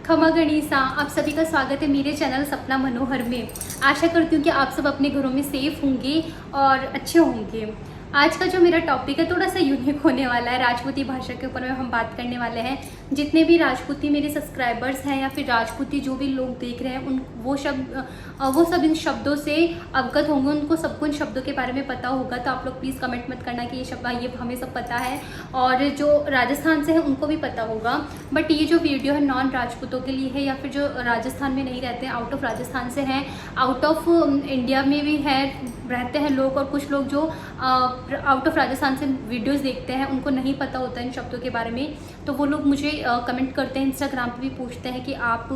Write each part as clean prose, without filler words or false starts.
खमा गणिसा, आप सभी का स्वागत है मेरे चैनल सपना मनोहर में। आशा करती हूँ कि आप सब अपने घरों में सेफ होंगे और अच्छे होंगे। आज का जो मेरा टॉपिक है थोड़ा सा यूनिक होने वाला है। राजपूती भाषा के ऊपर में हम बात करने वाले हैं। जितने भी राजपूती मेरे सब्सक्राइबर्स हैं या फिर राजपूती जो भी लोग देख रहे हैं वो सब इन शब्दों से अवगत होंगे, उनको सबको इन शब्दों के बारे में पता होगा। तो आप लोग प्लीज़ कमेंट मत करना कि ये शब्द ये हमें सब पता है, और जो राजस्थान से है उनको भी पता होगा। बट ये जो वीडियो है नॉन राजपूतों के लिए है, या फिर जो राजस्थान में नहीं रहते हैं, आउट ऑफ राजस्थान से हैं, आउट ऑफ इंडिया में भी है रहते हैं लोग, और कुछ लोग जो आउट ऑफ राजस्थान से वीडियोस देखते हैं उनको नहीं पता होता इन शब्दों के बारे में। तो वो लोग मुझे कमेंट करते हैं, इंस्टाग्राम पे भी पूछते हैं कि आप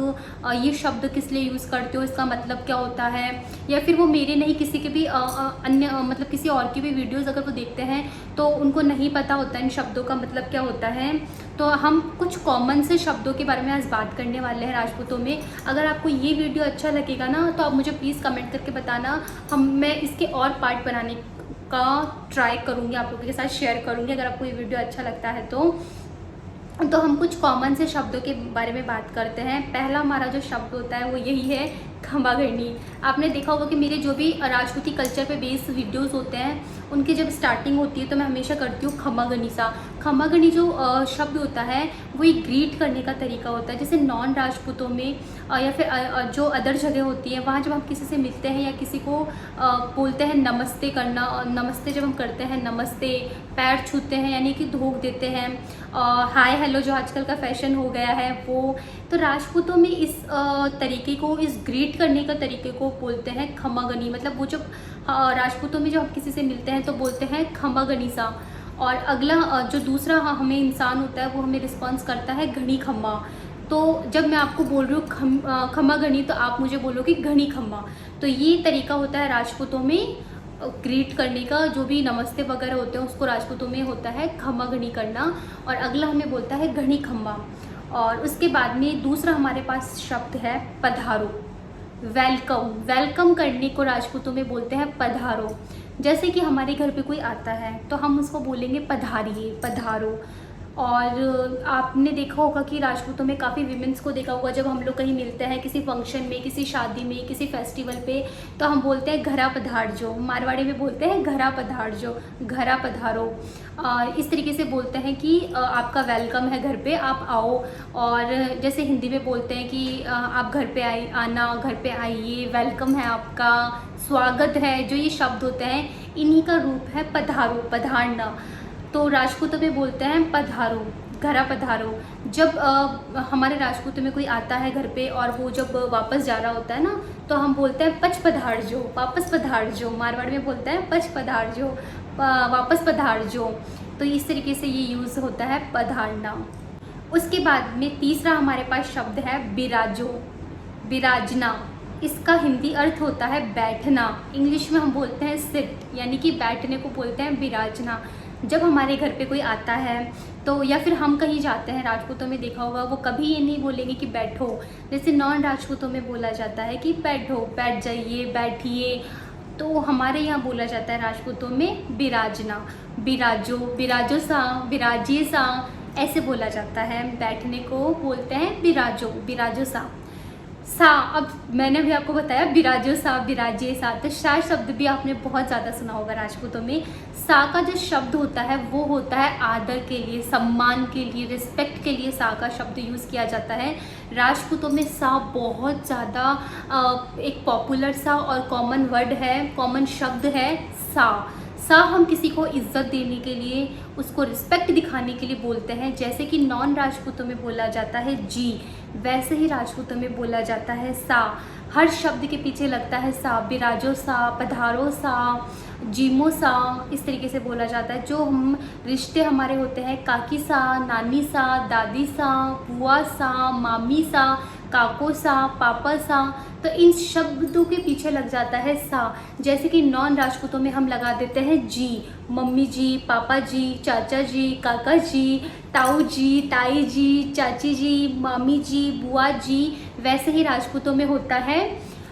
ये शब्द किस लिए यूज़ करते हो, इसका मतलब क्या होता है। या फिर वो मेरे नहीं, किसी के भी अन्य मतलब किसी और की भी वीडियोस अगर वो देखते हैं तो उनको नहीं पता होता इन शब्दों का मतलब क्या होता है। तो हम कुछ कॉमन से शब्दों के बारे में आज बात करने वाले हैं राजपूतों में। अगर आपको ये वीडियो अच्छा लगेगा ना तो आप मुझे प्लीज़ कमेंट करके बताना, मैं इसके और पार्ट बनाने का ट्राई करूँगी, आप लोगों के साथ शेयर करूँगी अगर आपको ये वीडियो अच्छा लगता है तो हम कुछ कॉमन से शब्दों के बारे में बात करते हैं। पहला हमारा जो शब्द होता है वो यही है, खम्बागणी। आपने देखा होगा कि मेरे जो भी राजपूती कल्चर पे बेस्ड वीडियोस होते हैं उनकी जब स्टार्टिंग होती है तो मैं हमेशा करती हूँ खम्बागणी सा। खम्बागणी जो शब्द होता है वो एक ग्रीट करने का तरीका होता है। जैसे नॉन राजपूतों में या फिर जो अदर जगह होती है वहाँ जब हम किसी से मिलते हैं या किसी को बोलते हैं नमस्ते करना, और नमस्ते जब हम करते हैं, नमस्ते पैर छूते हैं यानी कि धोख देते हैं, हाय हेलो जो आजकल का फैशन हो गया है वो। तो राजपूतों में इस तरीके को, इस ग्रीट करने का तरीके को बोलते हैं खम्बागणी। मतलब वो जब राजपूतों में जब हम किसी से मिलते हैं तो बोलते हैं खम्बागणी सा। और अगला जो दूसरा हमें इंसान होता है वो हमें रिस्पॉन्स करता है घनी खम्मा। तो जब मैं आपको बोल रही हूँ खम्बागणी तो आप मुझे बोलोगे घनी खम्मा। तो ये तरीका होता है राजपूतों में ग्रीट करने का। जो भी नमस्ते वगैरह होते हैं उसको राजपूतों में होता है खम्बागणी करना, और अगला हमें बोलता है घनी खम्मा। और उसके बाद में दूसरा हमारे पास शब्द है पधारो, वेलकम। वेलकम करने को राजपूतों में बोलते हैं पधारो। जैसे कि हमारे घर पे कोई आता है तो हम उसको बोलेंगे पधारिए, पधारो। और आपने देखा होगा कि राजपूतों में काफ़ी विमेंस को देखा होगा, जब हम लोग कहीं मिलते हैं किसी फंक्शन में, किसी शादी में, किसी फेस्टिवल पे, तो हम बोलते हैं घरा पधार जो। मारवाड़ी में बोलते हैं घरा पधार जो, घरा पधारो। इस तरीके से बोलते हैं कि आपका वेलकम है घर पे, आप आओ। और जैसे हिंदी में बोलते हैं कि आप घर पे आना, घर पे आइए, वेलकम है आपका, स्वागत है। जो ये शब्द होते हैं इन्हीं का रूप है पधारो, पधारना। तो राजपूतों में बोलते हैं पधारो, घरा पधारो। जब हमारे राजपूतों में कोई आता है घर पे और वो जब वापस जा रहा होता है ना तो हम बोलते हैं पच पधार जो, वापस पधार जो। मारवाड़ में बोलते हैं पच पधार जो, वापस पधार जो। तो इस तरीके से ये यूज़ होता है पधारना। उसके बाद में तीसरा हमारे पास शब्द है बिराजो, बिराजना। इसका हिंदी अर्थ होता है बैठना। इंग्लिश में हम बोलते हैं सिट, यानी कि बैठने को बोलते हैं बिराजना। जब हमारे घर पे कोई आता है तो या फिर हम कहीं जाते हैं, राजपूतों में देखा होगा वो कभी ये नहीं बोलेंगे कि बैठो। जैसे नॉन राजपूतों में बोला जाता है कि बैठो, बैठ जाइए, बैठिए। तो हमारे यहाँ बोला जाता है राजपूतों में बिराजना, बिराजो, बिराजो सा, बिराजिए सा, ऐसे बोला जाता है। बैठने को बोलते हैं बिराजो, बिराजो सा। सा, अब मैंने भी आपको बताया बिराजो सा, बिराजिए सा। तो सा शब्द भी आपने बहुत ज़्यादा सुना होगा राजपूतों में। सा का जो शब्द होता है वो होता है आदर के लिए, सम्मान के लिए, रिस्पेक्ट के लिए सा का शब्द यूज़ किया जाता है। राजपूतों में सा बहुत ज़्यादा एक पॉपुलर सा और कॉमन वर्ड है, कॉमन शब्द है सा। सा हम किसी को इज्जत देने के लिए, उसको रिस्पेक्ट दिखाने के लिए बोलते हैं। जैसे कि नॉन राजपूतों में बोला जाता है जी, वैसे ही राजपूतों में बोला जाता है सा। हर शब्द के पीछे लगता है सा। बिराजो सा, पधारो सा, जीमो सा, इस तरीके से बोला जाता है। जो हम रिश्ते हमारे होते हैं, काकी सा, नानी सा, दादी सा, बुआ सा, मामी सा, काको सा, पापा सा, तो इन शब्दों के पीछे लग जाता है सा। जैसे कि नॉन राजपूतों में हम लगा देते हैं जी, मम्मी जी, पापा जी, चाचा जी, काका जी, ताऊ जी, ताई जी, चाची जी, मामी जी, बुआ जी। वैसे ही राजपूतों में होता है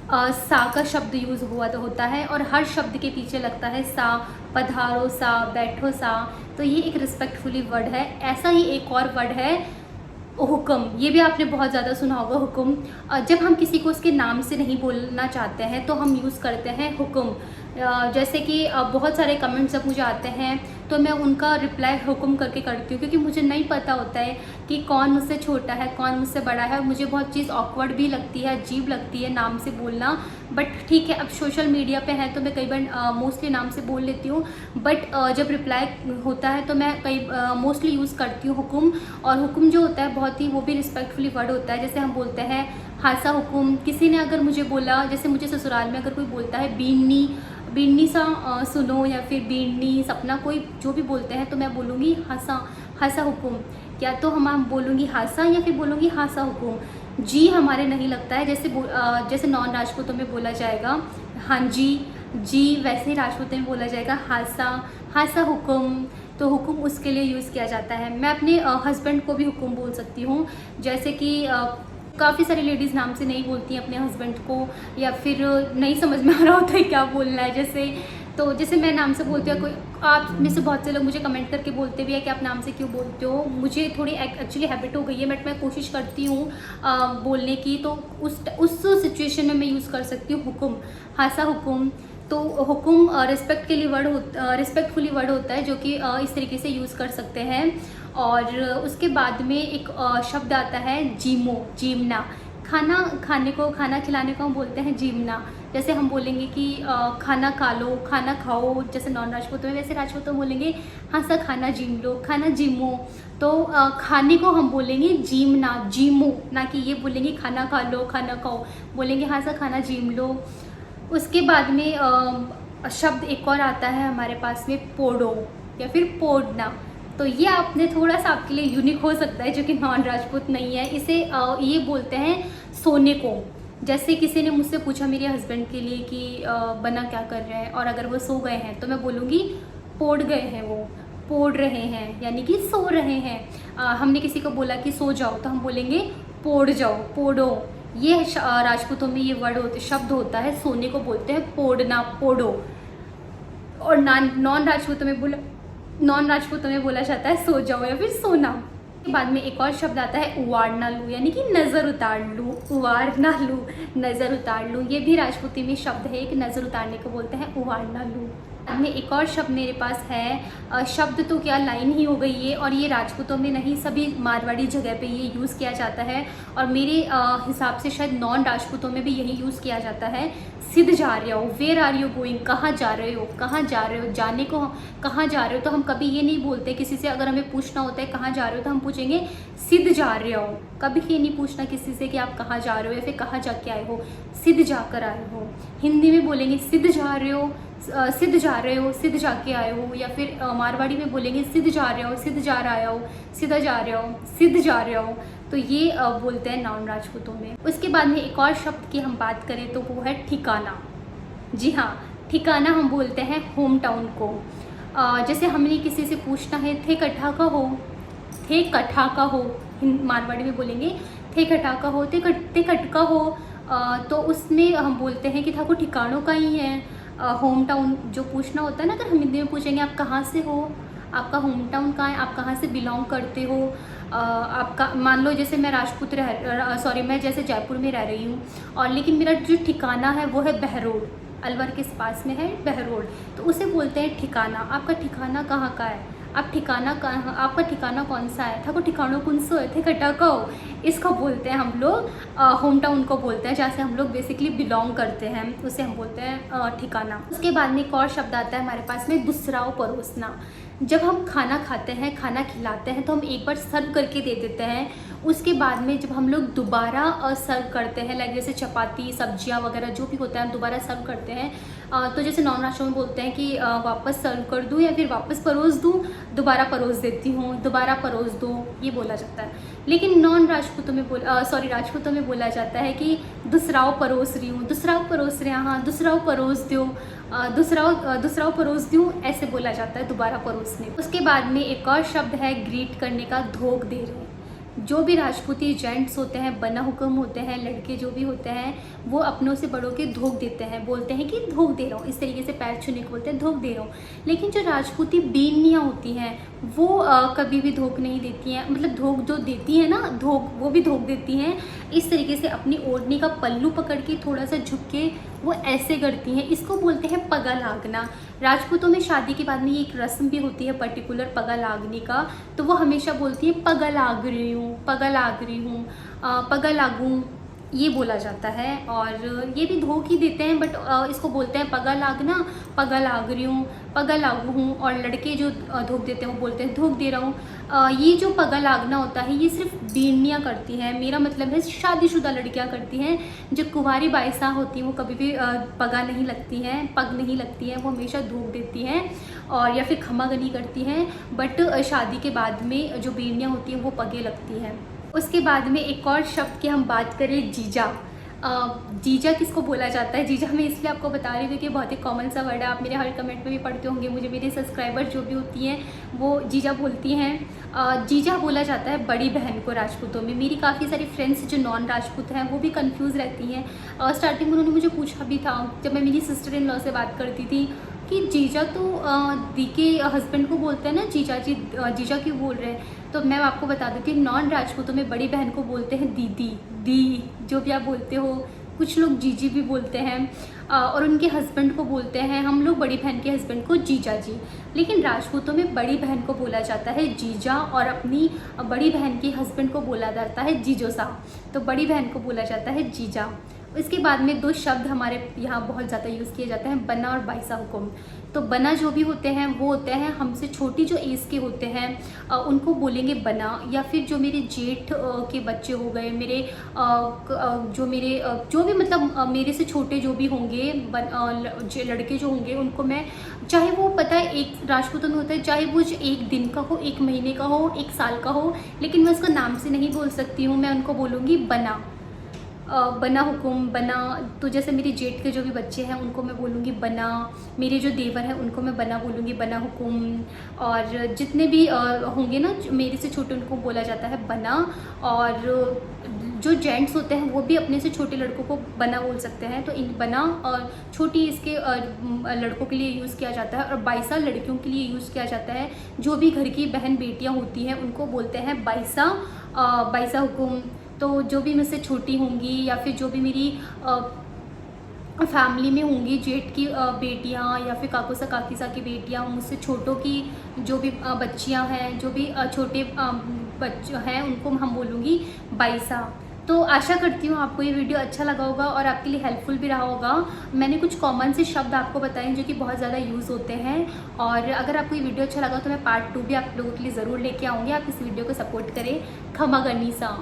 सा का शब्द यूज़ हुआ तो होता है, और हर शब्द के पीछे लगता है सा। पधारो सा, बैठो सा। तो ये एक रिस्पेक्टफुली वर्ड है। ऐसा ही एक और वर्ड है हुक्म, ये भी आपने बहुत ज़्यादा सुना होगा हुक्म। जब हम किसी को उसके नाम से नहीं बोलना चाहते हैं तो हम यूज़ करते हैं हुक्म। जैसे कि बहुत सारे कमेंट्स जब मुझे आते हैं तो मैं उनका रिप्लाई हुक्म करके करती हूँ, क्योंकि मुझे नहीं पता होता है कि कौन मुझसे छोटा है कौन मुझसे बड़ा है। मुझे बहुत चीज़ ऑकवर्ड भी लगती है, अजीब लगती है नाम से बोलना, बट ठीक है, अब सोशल मीडिया पे है तो मैं कई बार मोस्टली नाम से बोल लेती हूँ। बट जब रिप्लाई होता है तो मैं मोस्टली यूज़ करती हूँ हुक्म। और हुक्म जो होता है बहुत ही वो भी रिस्पेक्टफुली वर्ड होता है। जैसे हम बोलते हैं हासा हुक्म, किसी ने अगर मुझे बोला, जैसे मुझे ससुराल में अगर कोई बोलता है बीनी बीनी सा सुनो, या फिर बीनी सपना, कोई जो भी बोलते हैं तो मैं बोलूँगी हासा हासा हुक्म। या तो हम बोलूँगी हासा या फिर बोलूँगी हासा हुक्म। जी हमारे नहीं लगता है, जैसे नॉन राजपूतों में बोला जाएगा हाँ जी, वैसे ही राजपूतों में बोला जाएगा हासा हासा हुक्म। तो हुक्म उसके लिए यूज़ किया जाता है। मैं अपने हस्बैंड को भी हुक्म बोल सकती हूँ। जैसे कि काफ़ी सारी लेडीज़ नाम से नहीं बोलती हैं अपने हस्बैंड को, या फिर नहीं समझ में आ रहा होता है क्या बोलना है। जैसे मैं नाम से बोलती हूँ, कोई आप में से बहुत से लोग मुझे कमेंट करके बोलते भी है कि आप नाम से क्यों बोलते हो। मुझे थोड़ी एक्चुअली हैबिट हो गई है, बट मैं कोशिश करती हूँ बोलने की। तो उस सिचुएशन में मैं यूज़ कर सकती हूँ हुक्म, हासा हुक्म। तो हुक्म रिस्पेक्ट के लिए रिस्पेक्टफुली वर्ड होता है, जो कि इस तरीके से यूज़ कर सकते हैं। और उसके बाद में एक शब्द आता है जीमना। खाना खिलाने को हम बोलते हैं जीमना। जैसे हम बोलेंगे कि खाना खा लो, खाना खाओ, जैसे नॉन राजपूतों में, वैसे राजपूतों में बोलेंगे हाँ सा खाना जीम लो, खाना जीमो। तो खाने को हम बोलेंगे जीमो, ना कि ये बोलेंगे खाना खा लो खाना खाओ, बोलेंगे हाँ सा खाना जीम लो। उसके बाद में शब्द एक और आता है हमारे पास में, पोडो या फिर पोडना। तो ये आपने थोड़ा सा आपके लिए यूनिक हो सकता है, जो कि नॉन राजपूत नहीं है। इसे ये बोलते हैं सोने को। जैसे किसी ने मुझसे पूछा मेरे हस्बैंड के लिए कि बना क्या कर रहे हैं, और अगर वो सो गए हैं तो मैं बोलूँगी पोड़ गए हैं, वो पोड़ रहे हैं, यानी कि सो रहे हैं। हमने किसी को बोला कि सो जाओ तो हम बोलेंगे पोड़ जाओ, पोड़ो। ये राजपूतों में ये शब्द होता है, सोने को बोलते हैं पोड़ना, पोड़ो। और नॉन राजपूतों में बोला जाता है सो जाओ या फिर सोना। के बाद में एक और शब्द आता है उवाड़ना लू, यानी कि नज़र उतार लूँ, उवाड़ना लू, नज़र उतार लूँ। ये भी राजपूती में शब्द है, कि नज़र उतारने को बोलते हैं उवाड़ना लू। बाद में एक और शब्द मेरे पास है, शब्द तो क्या लाइन ही हो गई ये, और ये राजपूतों में नहीं, सभी मारवाड़ी जगह पे ये यूज़ किया जाता है। और मेरे हिसाब से शायद नॉन राजपूतों में भी यही यूज़ किया जाता है। सिद्ध जा रहे हो, वेयर आर यू गोइंग, कहाँ जा रहे हो, कहाँ जा रहे हो, जाने को कहाँ जा रहे हो। तो हम कभी ये नहीं बोलते किसी से, अगर हमें पूछना होता है कहाँ जा रहे हो तो हम पूछेंगे सिद्ध जा रहे हो। कभी ये नहीं पूछना किसी से कि आप कहाँ जा रहे हो या फिर कहाँ जाके आए हो, सिद्ध जाकर आए हो। हिंदी में बोलेंगे सिद्ध जा रहे हो, सिद्ध जा रहे हो, सिद्ध जाके आए हो। या फिर मारवाड़ी में बोलेंगे सिद्ध जा रहे हो, सिद्ध जा रहे हो, सीधा जा रहे हो, सिद्ध जा रहे हो। तो ये बोलते हैं नॉन राजपूतों में। उसके बाद में एक और शब्द की हम बात करें तो वो है ठिकाना। जी हाँ, ठिकाना हम बोलते हैं होम टाउन को। जैसे हमने किसी से पूछना है थे कट्ठा का हो, थे कट्ठा का हो, मारवाड़ी में बोलेंगे थे कट्ठा का हो, थे कटका हो। तो उसमें हम बोलते हैं कि था को ठिकानों का ही है। होम टाउन जो पूछना होता है ना, अगर हम हिंदी में पूछेंगे आप कहाँ से हो, आपका होम टाउन कहाँ है, आप कहाँ से बिलोंग करते हो। आपका मान लो जैसे मैं मैं जैसे जयपुर में रह रही हूँ, और लेकिन मेरा जो ठिकाना है वो है बहरोड, अलवर के पास में है बहरोड। तो उसे बोलते हैं ठिकाना। आपका ठिकाना कहाँ का है, आपका ठिकाना कौन सा है, था को ठिकानों कौन सो है, थे कटा हो। इसको बोलते हैं हम लोग होम टाउन को बोलते हैं, जहाँ से हम लोग बेसिकली बिलोंग करते हैं, उसे हम बोलते हैं ठिकाना। उसके बाद में एक और शब्द आता है हमारे पास में, दूसराओं परोसना। जब हम खाना खाते हैं, खाना खिलाते हैं, तो हम एक बार सर्व करके दे देते हैं। उसके बाद में जब हम लोग दोबारा सर्व करते हैं, लाइक जैसे चपाती सब्जियां वगैरह जो भी होता है, हम दोबारा सर्व करते हैं। तो जैसे नॉन राष्ट्रों में बोलते हैं कि वापस सर्व कर दूँ या फिर वापस परोस दूँ, दोबारा परोस देती हूँ, दोबारा परोस दो, ये बोला जाता है। लेकिन राजपूतों में बोला जाता है कि दूसराओं परोस रही हूँ, दूसराओं परोस रहे हैं, हाँ दूसराओं परोस दो, दूसराओं परोस दूँ, ऐसे बोला जाता है दोबारा परोसने। उसके बाद में एक और शब्द है ग्रीट करने का, धोख दे रहे हैं। जो भी राजपूती जेंट्स होते हैं, बना हुक्म होते हैं, लड़के जो भी होते हैं, वो अपनों से बड़ों के धोख देते हैं, बोलते हैं कि धोख दे रहा हूँ, इस तरीके से पैर छूने को बोलते हैं, धोख दे रहा हूँ। लेकिन जो राजपूती बीनियाँ होती हैं वो कभी भी धोख नहीं देती हैं, मतलब धोख जो देती हैं ना, धोख वो भी धोख देती हैं। इस तरीके से अपनी ओढ़नी का पल्लू पकड़ के थोड़ा सा झुक के वो ऐसे करती हैं, इसको बोलते हैं पगा लागना। राजपूतों में शादी के बाद में ये एक रस्म भी होती है पर्टिकुलर पगा लागने का, तो वो हमेशा बोलती है पगा लाग रही हूँ, पगा लाग रही हूँ, पगा लागूँ, ये बोला जाता है। और ये भी धोख ही देते हैं, बट इसको बोलते हैं पगा लागना, पगा लाग रही हूँ, पगा लागू हूँ। और लड़के जो धोख देते हैं वो बोलते हैं धोख दे रहा हूँ। ये जो पगा लागना होता है ये सिर्फ बीनियाँ करती हैं, मेरा मतलब है शादीशुदा लड़कियाँ करती हैं। जो कुंवारी बाइसा होती हैं वो कभी भी पगा नहीं लगती हैं, पग नहीं लगती हैं, वो हमेशा धोख देती हैं और या फिर खमागनी करती हैं। बट शादी के बाद में जो बीनियाँ होती हैं वो पगे लगती हैं। उसके बाद में एक और शब्द की हम बात करें, जीजा। जीजा किसको बोला जाता है? जीजा मैं इसलिए आपको बता रही हूँ क्योंकि बहुत ही कॉमन सा वर्ड है, आप मेरे हर कमेंट में भी पढ़ते होंगे, मुझे मेरे सब्सक्राइबर जो भी होती हैं वो जीजा बोलती हैं। जीजा बोला जाता है बड़ी बहन को राजपूतों में। मेरी काफ़ी सारी फ्रेंड्स जो नॉन राजपूत हैं वो भी कंफ्यूज रहती हैं। स्टार्टिंग में उन्होंने मुझे पूछा भी था जब मैं मेरी सिस्टर इन लॉ से बात करती थी कि जीजा तो दी के हस्बैंड को बोलते हैं ना, जीजा जी, जीजा क्यों बोल रहे हैं? तो मैं आपको बता देती हूँ, नॉन राजपूतों में बड़ी बहन को बोलते हैं दीदी, दी, जो भी आप बोलते हो। कुछ लोग जीजी भी बोलते हैं और उनके हस्बैंड को बोलते हैं, हम लोग बड़ी बहन के हस्बैंड को जीजा जी। लेकिन राजपूतों में बड़ी बहन को बोला जाता है जीजा और अपनी बड़ी बहन के हस्बैंड को बोला जाता है जीजो साहब। तो बड़ी बहन को बोला जाता है जीजा। इसके बाद में दो शब्द हमारे यहाँ बहुत ज़्यादा यूज़ किए जाते हैं, बना और बाइसा हुकुम। तो बना जो भी होते हैं वो होते हैं हमसे छोटी जो एज के होते हैं, उनको बोलेंगे बना। या फिर जो मेरे जेठ के बच्चे हो गए, मेरे जो भी मतलब मेरे से छोटे जो भी होंगे लड़के जो होंगे, उनको मैं, चाहे वो पता है एक राजपूतों में होता है, चाहे वो एक दिन का हो, एक महीने का हो, एक साल का हो, लेकिन मैं उसका नाम से नहीं बोल सकती हूँ, मैं उनको बोलूँगी बना। बना हुकुम, बना। तो जैसे मेरे जेठ के जो भी बच्चे हैं उनको मैं बोलूँगी बना, मेरे जो देवर हैं उनको मैं बना बोलूँगी, बना हुकुम। और जितने भी होंगे ना मेरे से छोटे, उनको बोला जाता है बना। और जो जेंट्स होते हैं वो भी अपने से छोटे लड़कों को बना बोल सकते हैं। तो इन बना और छोटी इसके लड़कों के लिए यूज़ किया जाता है, और बाइसा लड़कियों के लिए यूज़ किया जाता है। जो भी घर की बहन बेटियाँ होती हैं उनको बोलते हैं बाइसा, बाइसा हुकुम। तो जो भी मुझसे छोटी होंगी या फिर जो भी मेरी फैमिली में होंगी, जेठ की बेटियां या फिर काकूसा काकीसा की बेटियां, मुझसे छोटों की जो भी बच्चियां हैं, जो भी छोटे बच्चे हैं, उनको हम बोलूँगी बाइसा। तो आशा करती हूँ आपको ये वीडियो अच्छा लगा होगा और आपके लिए हेल्पफुल भी रहा होगा। मैंने कुछ कॉमन से शब्द आपको बताए जो कि बहुत ज़्यादा यूज़ होते हैं। और अगर आपको ये वीडियो अच्छा लगा तो मैं पार्ट 2 भी आप लोगों के लिए ज़रूर लेके आऊँगी। आप इस वीडियो को सपोर्ट करें। खमा गनीसा।